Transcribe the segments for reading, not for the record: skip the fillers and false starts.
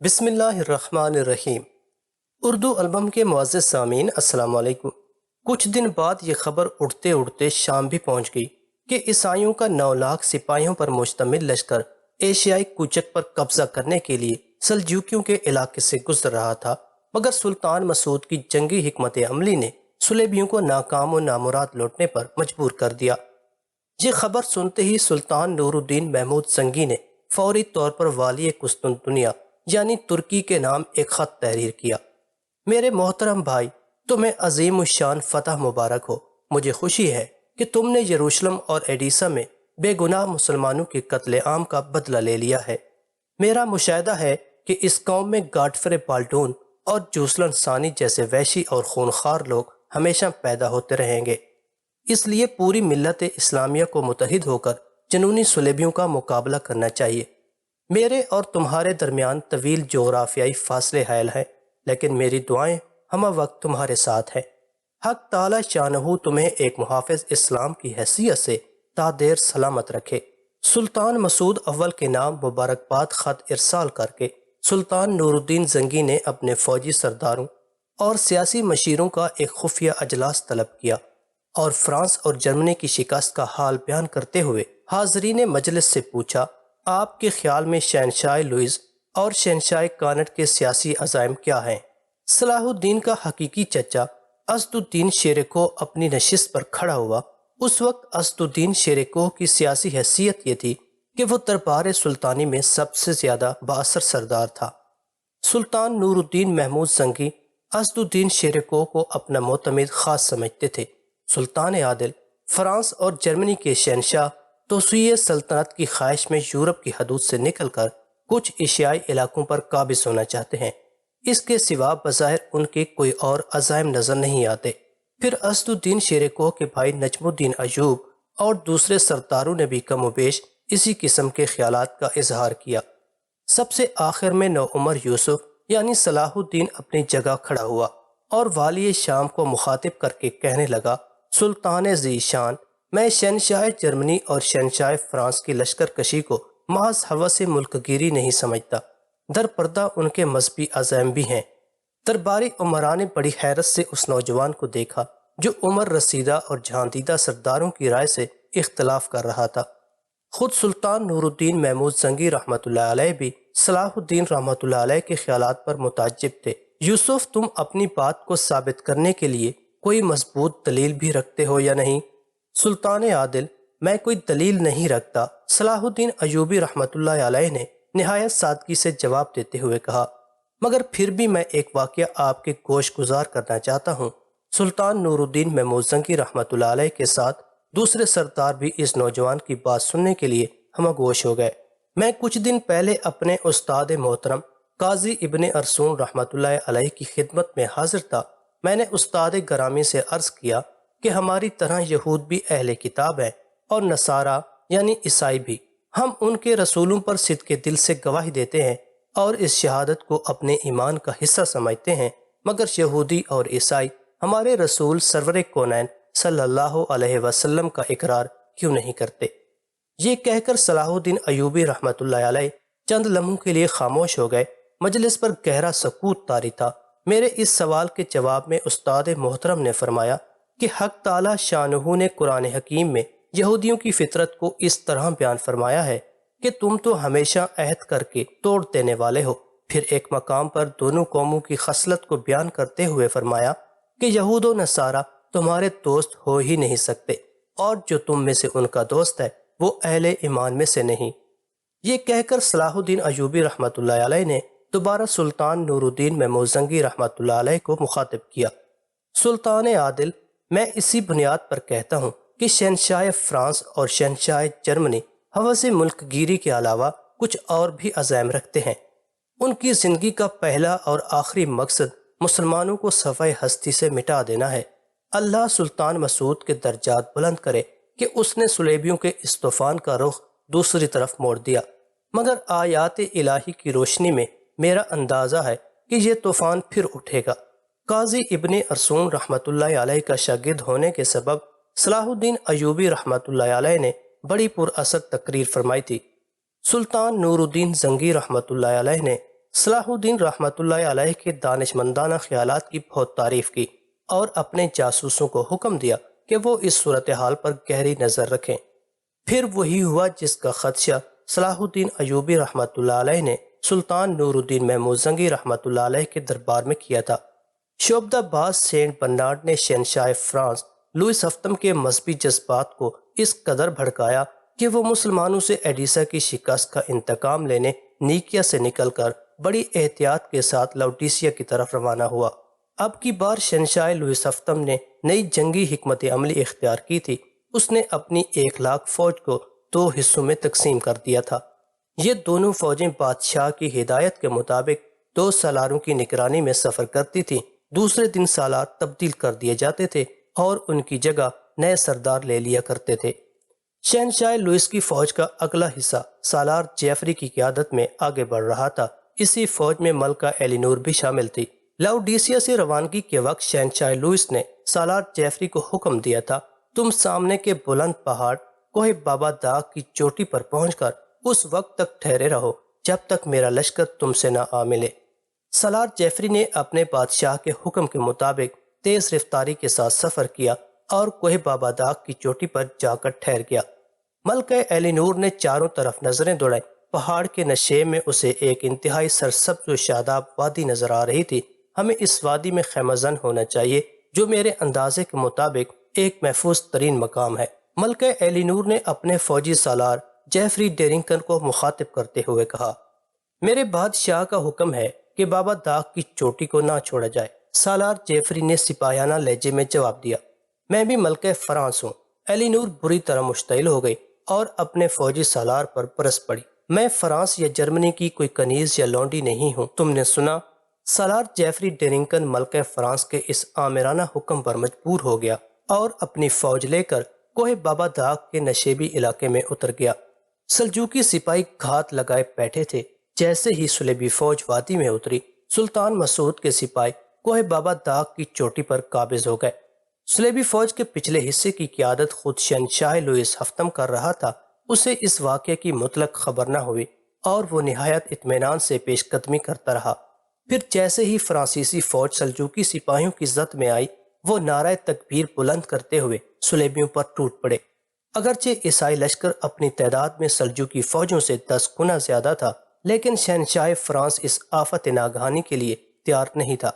بسم اللہ الرحمن الرحیم۔ اردو البم کے معزز سامعین السلام علیکم۔ کچھ دن بعد یہ خبر اڑتے اڑتے شام بھی پہنچ گئی کہ عیسائیوں کا 9 لاکھ سپاہیوں پر مشتمل لشکر ایشیائی کوچک پر قبضہ کرنے کے لیے سلجوکیوں کے علاقے سے گزر رہا تھا، مگر سلطان مسعود کی جنگی حکمت عملی نے صلیبیوں کو ناکام و نامراد لوٹنے پر مجبور کر دیا۔ یہ خبر سنتے ہی سلطان نور الدین محمود زنگی نے فوری طور پر والی قسطنطنیہ یعنی ترکی کے نام ایک خط تحریر کیا۔ میرے محترم بھائی، تمہیں عظیم الشان فتح مبارک ہو۔ مجھے خوشی ہے کہ تم نے یروشلم اور ایڈیسا میں بے گناہ مسلمانوں کے قتل عام کا بدلہ لے لیا ہے۔ میرا مشاہدہ ہے کہ اس قوم میں گاڈفرے بالڈون اور جوسلن ثانی جیسے وحشی اور خونخوار لوگ ہمیشہ پیدا ہوتے رہیں گے، اس لیے پوری ملت اسلامیہ کو متحد ہو کر جنونی صلیبیوں کا مقابلہ کرنا چاہیے۔ میرے اور تمہارے درمیان طویل جغرافیائی فاصلے حائل ہیں، لیکن میری دعائیں ہمہ وقت تمہارے ساتھ ہیں۔ حق تعالی شانہ تمہیں ایک محافظ اسلام کی حیثیت سے تا دیر سلامت رکھے۔ سلطان مسعود اول کے نام مبارکباد خط ارسال کر کے سلطان نور الدین زنگی نے اپنے فوجی سرداروں اور سیاسی مشیروں کا ایک خفیہ اجلاس طلب کیا اور فرانس اور جرمنی کی شکست کا حال بیان کرتے ہوئے حاضرین مجلس سے پوچھا، آپ کے خیال میں شہنشاہ لوئس اور شہنشاہ کانٹ کے سیاسی عزائم کیا ہیں؟ صلاح الدین کا حقیقی چچا اسد الدین شیر کوہ اپنی نشست پر کھڑا ہوا۔ اس وقت اسد الدین شیر کوہ کی سیاسی حیثیت یہ تھی کہ وہ دربار سلطانی میں سب سے زیادہ بااثر سردار تھا۔ سلطان نور الدین محمود زنگی اسد الدین شیر کوہ کو اپنا معتمد خاص سمجھتے تھے۔ سلطان عادل فرانس اور جرمنی کے شہنشاہ توسیع سلطنت کی خواہش میں یورپ کی حدود سے نکل کر کچھ ایشیائی علاقوں پر قابض ہونا چاہتے ہیں۔ اس کے سوا بظاہر ان کے کوئی اور عزائم نظر نہیں آتے۔ پھر اسد الدین شیر کوہ کے بھائی نجم الدین ایوب اور دوسرے سرداروں نے بھی کم و بیش اسی قسم کے خیالات کا اظہار کیا۔ سب سے آخر میں نوعمر یوسف یعنی صلاح الدین اپنی جگہ کھڑا ہوا اور والی شام کو مخاطب کر کے کہنے لگا، سلطان ذی شان، میں شہنشاہ جرمنی اور شہنشاہ فرانس کی لشکر کشی کو محض ہوس ملک گیری نہیں سمجھتا، در پردہ ان کے مذہبی عزائم بھی ہیں۔ درباری عمرا نے بڑی حیرت سے اس نوجوان کو دیکھا جو عمر رسیدہ اور جہاندیدہ سرداروں کی رائے سے اختلاف کر رہا تھا۔ خود سلطان نور الدین محمود زنگی رحمۃ اللہ علیہ بھی صلاح الدین رحمۃ اللہ علیہ کے خیالات پر متعجب تھے۔ یوسف، تم اپنی بات کو ثابت کرنے کے لیے کوئی مضبوط دلیل بھی رکھتے ہو یا نہیں؟ سلطان عادل، میں کوئی دلیل نہیں رکھتا، صلاح الدین ایوبی رحمۃ اللہ علیہ نے نہایت سادگی سے جواب دیتے ہوئے کہا، مگر پھر بھی میں ایک واقعہ آپ کے گوش گزار کرنا چاہتا ہوں۔ سلطان نور الدین محمود زنگی رحمۃ اللہ علیہ کے ساتھ دوسرے سردار بھی اس نوجوان کی بات سننے کے لیے ہمہ گوش ہو گئے۔ میں کچھ دن پہلے اپنے استاد محترم قاضی ابن ارسون رحمۃ اللہ علیہ کی خدمت میں حاضر تھا۔ میں نے استاد گرامی سے عرض کیا کہ ہماری طرح یہود بھی اہل کتاب ہیں اور نصارہ یعنی عیسائی بھی۔ ہم ان کے رسولوں پر صدق دل سے گواہی دیتے ہیں اور اس شہادت کو اپنے ایمان کا حصہ سمجھتے ہیں، مگر یہودی اور عیسائی ہمارے رسول سرور کونین صلی اللہ علیہ وسلم کا اقرار کیوں نہیں کرتے؟ یہ کہہ کر صلاح الدین ایوبی رحمۃ اللہ علیہ چند لمحوں کے لیے خاموش ہو گئے۔ مجلس پر گہرا سکوت طاری تھا۔ میرے اس سوال کے جواب میں استاد محترم نے فرمایا کہ حق تعالی شانہ نے قرآن حکیم میں یہودیوں کی فطرت کو اس طرح بیان فرمایا ہے کہ تم تو ہمیشہ عہد کر کے توڑ دینے والے ہو۔ پھر ایک مقام پر دونوں قوموں کی خصلت کو بیان کرتے ہوئے فرمایا کہ یہود و نصارہ تمہارے دوست ہو ہی نہیں سکتے، اور جو تم میں سے ان کا دوست ہے وہ اہل ایمان میں سے نہیں۔ یہ کہہ کر صلاح الدین ایوبی رحمۃ اللہ علیہ نے دوبارہ سلطان نور الدین محمود زنگی رحمۃ اللہ علیہ کو مخاطب کیا، سلطان عادل، میں اسی بنیاد پر کہتا ہوں کہ شہنشاہ فرانس اور شہنشاہ جرمنی ہوس ملک گیری کے علاوہ کچھ اور بھی عزائم رکھتے ہیں۔ ان کی زندگی کا پہلا اور آخری مقصد مسلمانوں کو صفحہ ہستی سے مٹا دینا ہے۔ اللہ سلطان مسعود کے درجات بلند کرے کہ اس نے صلیبیوں کے اس طوفان کا رخ دوسری طرف موڑ دیا، مگر آیات الہی کی روشنی میں میرا اندازہ ہے کہ یہ طوفان پھر اٹھے گا۔ قاضی ابن ارسون رحمۃ اللہ علیہ کا شاگرد ہونے کے سبب صلاح الدین ایوبی رحمۃ اللہ علیہ نے بڑی پر اثر تقریر فرمائی تھی۔ سلطان نور الدین زنگی رحمۃ اللہ علیہ نے صلاح الدین رحمۃ اللہ علیہ کے دانشمندانہ خیالات کی بہت تعریف کی اور اپنے جاسوسوں کو حکم دیا کہ وہ اس صورتحال پر گہری نظر رکھیں۔ پھر وہی ہوا جس کا خدشہ صلاح الدین ایوبی رحمۃ اللہ علیہ نے سلطان نور الدین محمود رحمۃ اللہ علیہ کے دربار میں کیا تھا۔ شعبدہ باز سینٹ برنارڈ نے شہنشاہ فرانس لوئس ہفتم کے مذہبی جذبات کو اس قدر بھڑکایا کہ وہ مسلمانوں سے ایڈیسا کی شکست کا انتقام لینے نیکیا سے نکل کر بڑی احتیاط کے ساتھ لاؤڈیسیا کی طرف روانہ ہوا۔ اب کی بار شہنشاہ لوئس ہفتم نے نئی جنگی حکمت عملی اختیار کی تھی۔ اس نے اپنی 1,00,000 فوج کو 2 حصوں میں تقسیم کر دیا تھا۔ یہ دونوں فوجیں بادشاہ کی ہدایت کے مطابق 2 سالاروں کی نگرانی میں سفر کرتی تھیں۔ دوسرے دن سالار تبدیل کر دیے جاتے تھے اور ان کی جگہ نئے سردار لے لیا کرتے تھے۔ شہنشاہ لوئس کی فوج کا اگلا حصہ سالار جیفری کی قیادت میں آگے بڑھ رہا تھا۔ اسی فوج میں ملکہ ایلینور بھی شامل تھی۔ لاؤڈیسیا سے روانگی کے وقت شہنشاہ لوئس نے سالار جیفری کو حکم دیا تھا، تم سامنے کے بلند پہاڑ کوہ بابا داغ کی چوٹی پر پہنچ کر اس وقت تک ٹھہرے رہو جب تک میرا لشکر تم سے نہ آ ملے۔ سالار جیفری نے اپنے بادشاہ کے حکم کے مطابق تیز رفتاری کے ساتھ سفر کیا اور کوہ بابا داغ کی چوٹی پر جا کر ٹھہر گیا۔ ملکہ ایلینور نے چاروں طرف نظریں دوڑائیں۔ پہاڑ کے نشیب میں اسے ایک انتہائی سرسبز و شاداب وادی نظر آ رہی تھی۔ ہمیں اس وادی میں خیمہ زن ہونا چاہیے، جو میرے اندازے کے مطابق ایک محفوظ ترین مقام ہے۔ ملکہ ایلینور نے اپنے فوجی سالار جیفری ڈیرنگٹن کو مخاطب کرتے ہوئے کہا، میرے بادشاہ کا حکم ہے کہ بابا داغ کی چوٹی کو نہ چھوڑا جائے۔ سالار جیفری نے سپاہیانہ لہجے میں جواب دیا، میں بھی ملکہ فرانس ہوں۔ ایلینور بری طرح مشتعل ہو گئی اور اپنے فوجی سالار پر برس پڑی، میں فرانس یا جرمنی کی کوئی کنیز یا لونڈی نہیں ہوں، تم نے سنا؟ سالار جیفری ڈیرنگٹن ملکہ فرانس کے اس آمرانہ حکم پر مجبور ہو گیا اور اپنی فوج لے کر کوہ بابا داغ کے نشیبی علاقے میں اتر گیا۔ سلجوقی سپاہی گھات لگائے بیٹھے تھے۔ جیسے ہی صلیبی فوج وادی میں اتری، سلطان مسعود کے سپاہی کوہ بابا داغ کی چوٹی پر قابض ہو گئے۔ صلیبی فوج کے پچھلے حصے کی قیادت خود شہنشاہ لوئس ہفتم کر رہا تھا۔ اسے اس واقعے کی مطلق خبر نہ ہوئی اور وہ نہایت اطمینان سے پیش قدمی کرتا رہا۔ پھر جیسے ہی فرانسیسی فوج سلجوقی سپاہیوں کی زد میں آئی، وہ نعرہ تکبیر بلند کرتے ہوئے صلیبیوں پر ٹوٹ پڑے۔ اگرچہ عیسائی لشکر اپنی تعداد میں سلجوقی فوجوں سے 10 گنا زیادہ تھا، لیکن شہنشاہ فرانس اس آفت ناگہانی کے لیے تیار نہیں تھا۔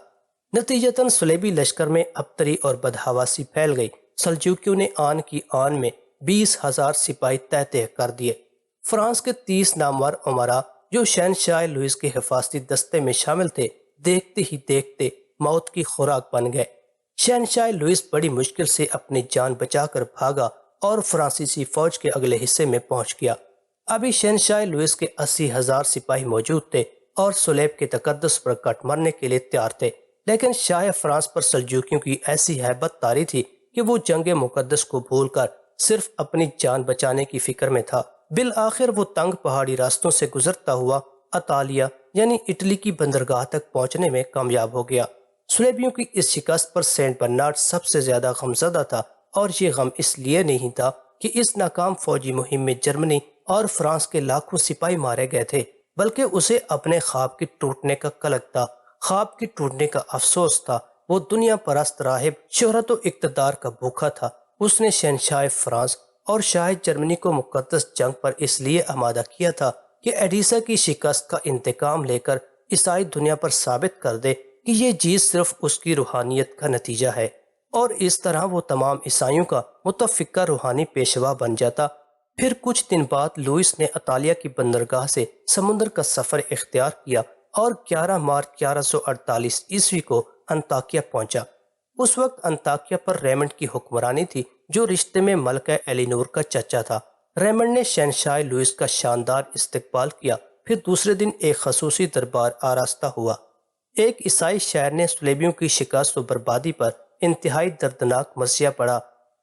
نتیجتاً صلیبی لشکر میں ابتری اور بدحواسی پھیل گئی۔ سلجوکیوں نے آن کی آن میں 20,000 سپاہی تہہ کر دیے۔ فرانس کے 30 نامور امراء جو شہنشاہ لوئس کے حفاظتی دستے میں شامل تھے، دیکھتے ہی دیکھتے موت کی خوراک بن گئے۔ شہنشاہ لوئس بڑی مشکل سے اپنی جان بچا کر بھاگا اور فرانسیسی فوج کے اگلے حصے میں پہنچ گیا۔ ابھی شہنشاہ لوئس کے 80,000 سپاہی موجود تھے اور صلیب کے تقدس پر کٹ مرنے کے لیے تیار تھے، لیکن شاہ فرانس پر سلجوکیوں کی ایسی ہیبت طاری تھی کہ وہ جنگ مقدس کو بھول کر صرف اپنی جان بچانے کی فکر میں تھا۔ بالآخر وہ تنگ پہاڑی راستوں سے گزرتا ہوا اطالیہ یعنی اٹلی کی بندرگاہ تک پہنچنے میں کامیاب ہو گیا۔ صلیبیوں کی اس شکست پر سینٹ برنارڈ سب سے زیادہ غمزدہ تھا، اور یہ غم اس لیے نہیں تھا کہ اس ناکام فوجی مہم میں جرمنی اور فرانس کے لاکھوں سپاہی مارے گئے تھے، بلکہ اسے اپنے خواب کے ٹوٹنے کا قلق تھا، خواب کے ٹوٹنے کا افسوس تھا۔ وہ دنیا پرست راہب شہرت و اقتدار کا بھوکا تھا۔ اس نے شہنشاہ فرانس اور شاہ جرمنی کو مقدس جنگ پر اس لیے آمادہ کیا تھا کہ ایڈیسا کی شکست کا انتقام لے کر عیسائی دنیا پر ثابت کر دے کہ یہ جیت صرف اس کی روحانیت کا نتیجہ ہے، اور اس طرح وہ تمام عیسائیوں کا متفقہ روحانی پیشوا بن جاتا۔ پھر کچھ دن بعد لوئس نے اطالیہ کی بندرگاہ سے سمندر کا سفر اختیار کیا اور 11 مارچ 1148 عیسوی کو انطاکیہ پہنچا۔ اس وقت انطاکیہ پر ریمنڈ کی حکمرانی تھی، جو رشتے میں ملکہ ایلینور کا چچا تھا۔ ریمنڈ نے شہنشاہ لوئس کا شاندار استقبال کیا۔ پھر دوسرے دن ایک خصوصی دربار آراستہ ہوا۔ ایک عیسائی شاعر نے صلیبیوں کی شکست و بربادی پر انتہائی دردناک مرثیہ پڑھا،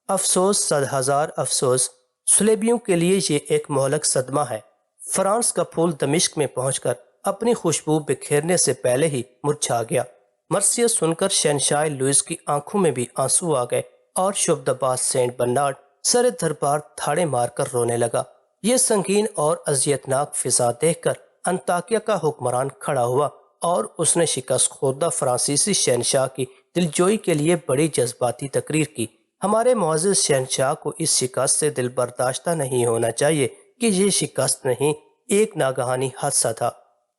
افسوس 100,000 افسوس، صلیبیوں کے لیے یہ ایک مہلک صدمہ ہے۔ فرانس کا پھول دمشق میں پہنچ کر اپنی خوشبو بکھیرنے سے پہلے ہی مرجھا گیا۔ مرثیہ سن کر شہنشاہ لوئس کی آنکھوں میں بھی آنسو آ گئے اور شعبدہ باز سینٹ برنارڈ سر دربار تھاڑے مار کر رونے لگا۔ یہ سنگین اور اذیتناک فضا دیکھ کر انطاکیہ کا حکمران کھڑا ہوا اور اس نے شکست خوردہ فرانسیسی شہنشاہ کی دلجوئی کے لیے بڑی جذباتی تقریر کی۔ ہمارے معزز شہنشاہ کو اس شکست سے دل برداشتہ نہیں ہونا چاہیے کہ یہ شکست نہیں، ایک ناگہانی حادثہ تھا،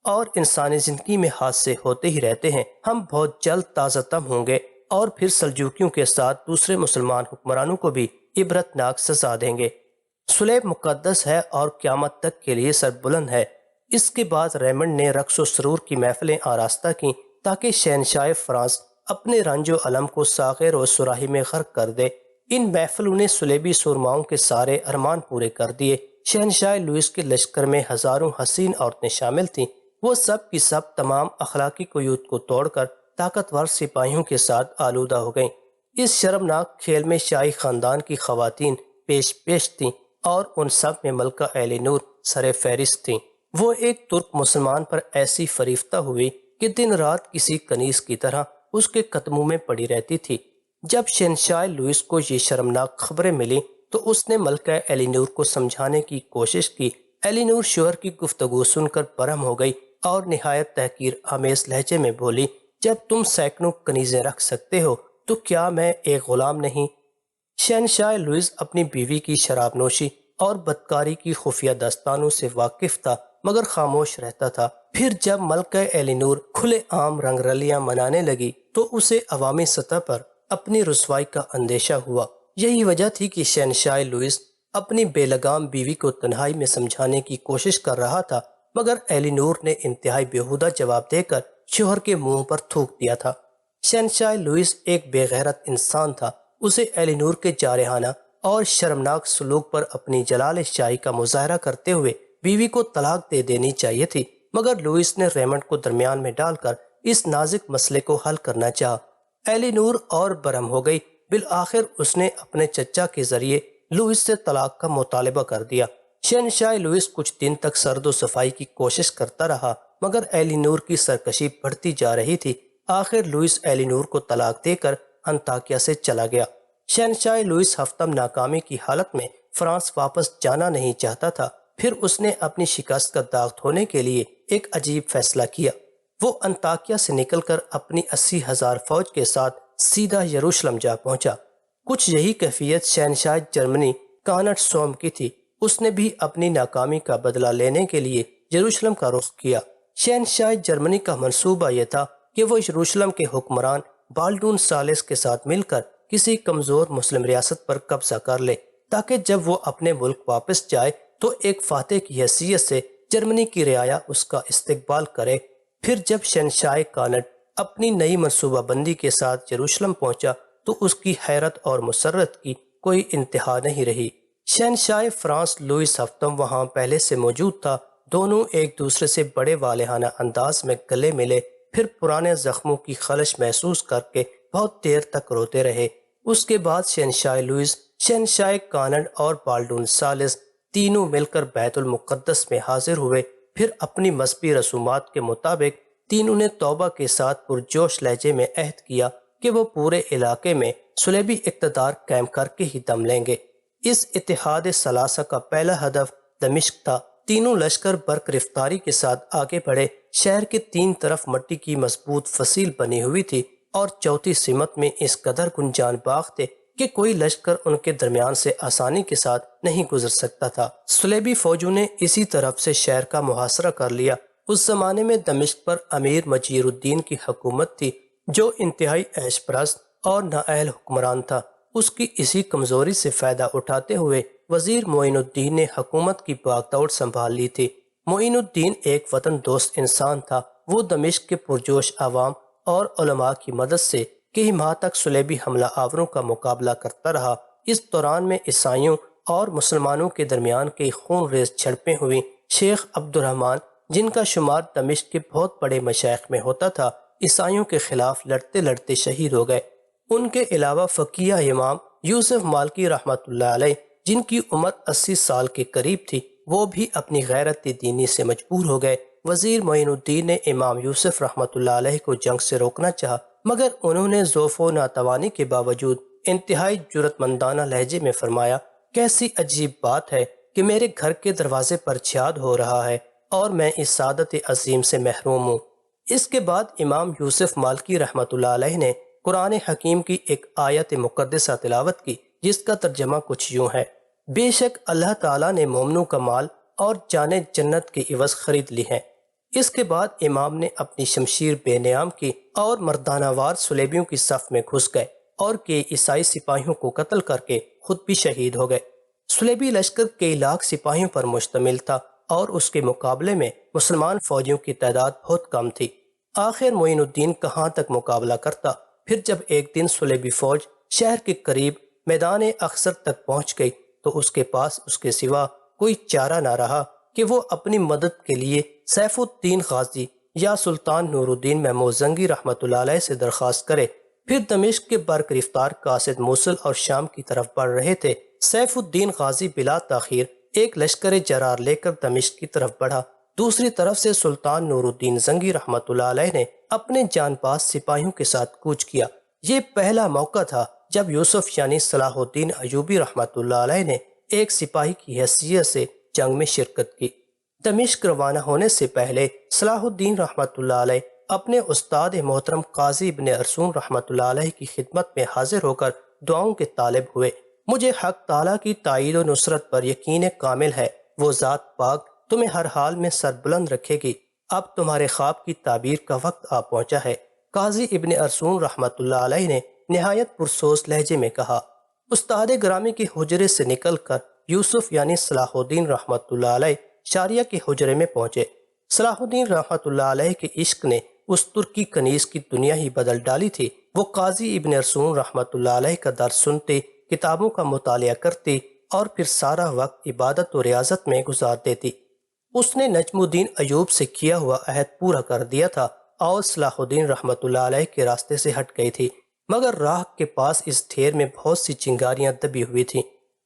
اور انسانی زندگی میں حادثے ہوتے ہی رہتے ہیں۔ ہم بہت جلد تازہ تم ہوں گے اور پھر سلجوکیوں کے ساتھ دوسرے مسلمان حکمرانوں کو بھی عبرتناک سزا دیں گے۔ صلیب مقدس ہے اور قیامت تک کے لیے سربلند ہے۔ اس کے بعد ریمنڈ نے رقص و سرور کی محفلیں آراستہ کیں تاکہ شہنشاہ فرانس اپنے رنج و علم کو ساغر و صراحی میں غرق کر دے۔ ان محفلوں نے صلیبی سرماؤں کے سارے ارمان پورے کر دیے۔ شہنشاہ لوئس کے لشکر میں ہزاروں حسین عورتیں شامل تھیں۔ وہ سب کی سب تمام اخلاقی قیود کو توڑ کر طاقتور سپاہیوں کے ساتھ آلودہ ہو گئیں۔ اس شرمناک کھیل میں شاہی خاندان کی خواتین پیش تھیں اور ان سب میں ملکہ ایلی نور سر فہرست تھیں۔ وہ ایک ترک مسلمان پر ایسی فریفتہ ہوئی کہ دن رات کسی کنیز کی طرح اس کے قدموں میں پڑی رہتی تھی۔ جب شہنشاہ لوئس کو یہ شرمناک خبریں ملی تو اس نے ملکہ ایلی نور کو سمجھانے کی کوشش کی۔ ایلی نور شوہر کی گفتگو سن کر برہم ہو گئی اور نہایت تحقیر آمیز لہجے میں بولی، جب تم سینکڑوں کنیزیں رکھ سکتے ہو تو کیا میں ایک غلام نہیں؟ شہنشاہ لوئس اپنی بیوی کی شراب نوشی اور بدکاری کی خفیہ داستانوں سے واقف تھا مگر خاموش رہتا تھا۔ پھر جب ملکہ ایلی نور کھلے عام رنگ رلیاں منانے لگی تو اسے عوامی سطح پر اپنی رسوائی کا اندیشہ ہوا۔ یہی وجہ تھی کہ شہنشاہ لوئس اپنی بے لگام بیوی کو تنہائی میں سمجھانے کی کوشش کر رہا تھا مگر ایلی نور نے انتہائی بیہودہ جواب دے کر شوہر کے منہ پر تھوک دیا تھا۔ شہنشاہ لوئس ایک بے غیرت انسان تھا۔ اسے ایلی نور کے جارحانہ اور شرمناک سلوک پر اپنی جلال شاہی کا مظاہرہ کرتے ہوئے بیوی کو طلاق دے دینی چاہیے تھی، مگر لوئس نے ریمنڈ کو درمیان میں ڈال کر اس نازک مسئلے کو حل کرنا چاہا۔ ایلی نور اور برہم ہو گئی۔ بالآخر اس نے اپنے چچا کے ذریعے لوئس سے طلاق کا مطالبہ کر دیا۔ شہنشاہ لوئس کچھ دن تک سرد و صفائی کی کوشش کرتا رہا مگر ایلی نور کی سرکشی بڑھتی جا رہی تھی۔ آخر لوئس ایلی نور کو طلاق دے کر انطاکیہ سے چلا گیا۔ شہنشاہ لوئس ہفتم ناکامی کی حالت میں فرانس واپس جانا نہیں چاہتا تھا۔ پھر اس نے اپنی شکست کا داغ دھونے کے لیے ایک عجیب فیصلہ کیا۔ وہ انطاکیہ سے نکل کر اپنی 80,000 فوج کے ساتھ سیدھا یروشلم جا پہنچا۔ کچھ یہی کیفیت شہنشاہ جرمنی کانٹ سوم کی تھی۔ اس نے بھی اپنی ناکامی کا بدلہ لینے کے لیے یروشلم کا رخ کیا۔ شہنشاہ جرمنی کا منصوبہ یہ تھا کہ وہ یروشلم کے حکمران بالڈون ثالث کے ساتھ مل کر کسی کمزور مسلم ریاست پر قبضہ کر لے تاکہ جب وہ اپنے ملک واپس جائے تو ایک فاتح کی حیثیت سے جرمنی کی رعایا اس کا استقبال کرے۔ پھر جب شہنشاہ کانٹ اپنی نئی منصوبہ بندی کے ساتھ یروشلم پہنچا تو اس کی حیرت اور مسرت کی کوئی انتہا نہیں رہی۔ شہنشاہ فرانس لوئس ہفتم وہاں پہلے سے موجود تھا۔ دونوں ایک دوسرے سے بڑے والہانہ انداز میں گلے ملے، پھر پرانے زخموں کی خلش محسوس کر کے بہت دیر تک روتے رہے۔ اس کے بعد شہنشاہ لوئس، شہنشاہ کانٹ اور بالڈون ثالث تینوں مل کر بیت المقدس میں حاضر ہوئے۔ پھر اپنی مذہبی رسومات کے مطابق تینوں نے توبہ کے ساتھ پرجوش لہجے میں عہد کیا کہ وہ پورے علاقے میں صلیبی اقتدار قائم کر کے ہی دم لیں گے۔ اس اتحاد ثلاثہ کا پہلا ہدف دمشق تھا۔ تینوں لشکر برق رفتاری کے ساتھ آگے بڑھے۔ شہر کے تین طرف مٹی کی مضبوط فصیل بنی ہوئی تھی اور چوتھی سمت میں اس قدر گنجان باغ تھے کہ کوئی لشکر ان کے درمیان سے آسانی کے ساتھ نہیں گزر سکتا تھا۔ صلیبی فوجوں نے اسی طرف سے شہر کا محاصرہ کر لیا۔ اس زمانے میں دمشق پر امیر مجیر الدین کی حکومت تھی جو انتہائی عیش پرست اور نااہل حکمران تھا۔ اس کی اسی کمزوری سے فائدہ اٹھاتے ہوئے وزیر معین الدین نے حکومت کی باغ دوڑ سنبھال لی تھی۔ معین الدین ایک وطن دوست انسان تھا۔ وہ دمشق کے پرجوش عوام اور علماء کی مدد سے کئی ماہ تک صلیبی حملہ آوروں کا مقابلہ کرتا رہا۔ اس دوران میں عیسائیوں اور مسلمانوں کے درمیان کئی خون ریز جھڑپیں ہوئیں۔ شیخ عبد الرحمن، جن کا شمار دمشق کے بہت بڑے مشائخ میں ہوتا تھا، عیسائیوں کے خلاف لڑتے لڑتے شہید ہو گئے۔ ان کے علاوہ فقیہ امام یوسف مالکی رحمۃ اللہ علیہ، جن کی عمر 80 سال کے قریب تھی، وہ بھی اپنی غیرت دینی سے مجبور ہو گئے۔ وزیر معین الدین نے امام یوسف رحمۃ اللہ علیہ کو جنگ سے روکنا چاہا مگر انہوں نے ضعف و ناتوانی کے باوجود انتہائی جرأت مندانہ لہجے میں فرمایا، کیسی عجیب بات ہے کہ میرے گھر کے دروازے پر چھیاد ہو رہا ہے اور میں اس سعادت عظیم سے محروم ہوں۔ اس کے بعد امام یوسف مالکی رحمۃ اللہ علیہ نے قرآن حکیم کی ایک آیت مقدسہ تلاوت کی، جس کا ترجمہ کچھ یوں ہے: بے شک اللہ تعالیٰ نے مومنوں کا مال اور جانیں جنت کے عوض خرید لی ہیں۔ اس کے بعد امام نے اپنی شمشیر بے نیام کی اور مردانہ وار صلیبیوں کی صف میں گھس گئے اور کئی عیسائی سپاہیوں کو قتل کر کے خود بھی شہید ہو گئے۔ صلیبی لشکر کئی لاکھ سپاہیوں پر مشتمل تھا اور اس کے مقابلے میں مسلمان فوجیوں کی تعداد بہت کم تھی۔ آخر معین الدین کہاں تک مقابلہ کرتا؟ پھر جب ایک دن صلیبی فوج شہر کے قریب میدان اخسر تک پہنچ گئی تو اس کے پاس اس کے سوا کوئی چارہ نہ رہا کہ وہ اپنی مدد کے لیے سیف الدین غازی یا سلطان نور الدین محمود رحمۃ اللہ علیہ سے درخواست کرے۔ پھر دمشق کے برگرفتار قاصد موصل اور شام کی طرف بڑھ رہے تھے۔ سیف الدین غازی بلا تاخیر ایک لشکر جرار لے کر دمشق کی طرف بڑھا۔ دوسری طرف سے سلطان نور الدین زنگی رحمۃ اللہ علیہ نے اپنے جان باز سپاہیوں کے ساتھ کوچ کیا۔ یہ پہلا موقع تھا جب یوسف یعنی صلاح الدین ایوبی رحمۃ اللہ علیہ نے ایک سپاہی کی حیثیت سے جنگ میں شرکت کی۔ دمشق روانہ ہونے سے پہلے صلاح الدین رحمۃ اللہ علیہ اپنے استاد محترم قاضی ابن ارسون رحمۃ اللہ علیہ کی خدمت میں حاضر ہو کر دعاؤں کے طالب ہوئے۔ مجھے حق تعالیٰ کی تائید و نصرت پر یقین کامل ہے، وہ ذات پاک تمہیں ہر حال میں سربلند رکھے گی۔ اب تمہارے خواب کی تعبیر کا وقت آ پہنچا ہے۔ قاضی ابن ارسون رحمۃ اللہ علیہ نے نہایت پرسوز لہجے میں کہا۔ استاد گرامی کے حجرے سے نکل کر یوسف یعنی صلاح الدین رحمۃ اللہ علیہ شاریہ کے حجرے میں پہنچے۔ صلاح الدین رحمۃ اللہ علیہ کے عشق نے اس ترکی کنیز کی دنیا ہی بدل ڈالی تھی۔ وہ قاضی ابن ارسون رحمۃ اللہ علیہ کا درس سنتے، کتابوں کا مطالعہ کرتے اور پھر سارا وقت عبادت و ریاضت میں گزار دیتی۔ اس نے نجم الدین ایوب سے کیا ہوا عہد پورا کر دیا تھا اور صلاح الدین رحمۃ اللہ علیہ کے راستے سے ہٹ گئی تھی، مگر راہ کے پاس اس ڈھیر میں بہت سی چنگاریاں دبی ہوئی تھیں۔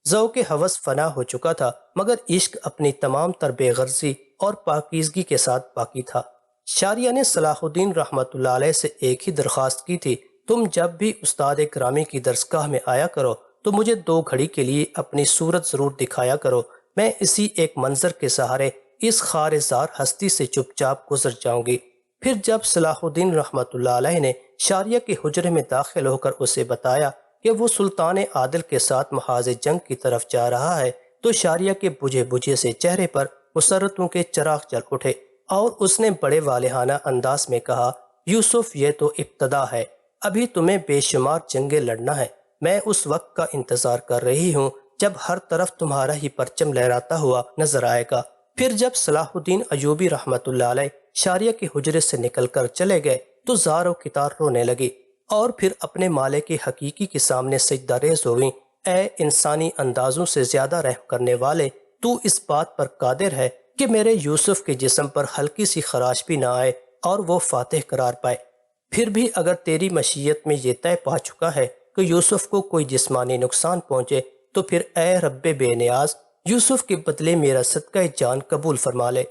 ذوق ہوس فنا ہو چکا تھا، مگر عشق اپنی تمام تر بے غرضی اور پاکیزگی کے ساتھ باقی تھا۔ شاریہ نے صلاح الدین رحمۃ اللہ علیہ سے ایک ہی درخواست کی تھی: تم جب بھی استاد گرامی کی درسگاہ میں آیا کرو تو مجھے 2 گھڑی کے لیے اپنی صورت ضرور دکھایا کرو، میں اسی ایک منظر کے سہارے اس خارزار ہستی سے چپ چاپ گزر جاؤں گی۔ پھر جب صلاح الدین رحمۃ اللہ علیہ نے شاریہ کے حجرے میں داخل ہو کر اسے بتایا کہ وہ سلطان عادل کے ساتھ محاذ جنگ کی طرف جا رہا ہے تو شاریہ کے بجھے بجھے سے چہرے پر مسرتوں کے چراغ جل اٹھے اور اس نے بڑے والہانہ انداز میں کہا: یوسف، یہ تو ابتدا ہے، ابھی تمہیں بے شمار جنگیں لڑنا ہے۔ میں اس وقت کا انتظار کر رہی ہوں جب ہر طرف تمہارا ہی پرچم لہراتا ہوا نظر آئے گا۔ پھر جب صلاح الدین ایوبی رحمۃ اللہ علیہ شاریہ کے حجرے سے نکل کر چلے گئے تو زار و کتار رونے لگی اور پھر اپنے مالک حقیقی کے سامنے سجدہ ریز ہو گئیں۔ اے انسانی اندازوں سے زیادہ رحم کرنے والے، تو اس بات پر قادر ہے کہ میرے یوسف کے جسم پر ہلکی سی خراش بھی نہ آئے اور وہ فاتح قرار پائے۔ پھر بھی اگر تیری مشیت میں یہ طے پا چکا ہے کہ یوسف کو کوئی جسمانی نقصان پہنچے تو پھر اے رب بے نیاز، یوسف کے بدلے میرا صدقہ جان قبول فرما لے۔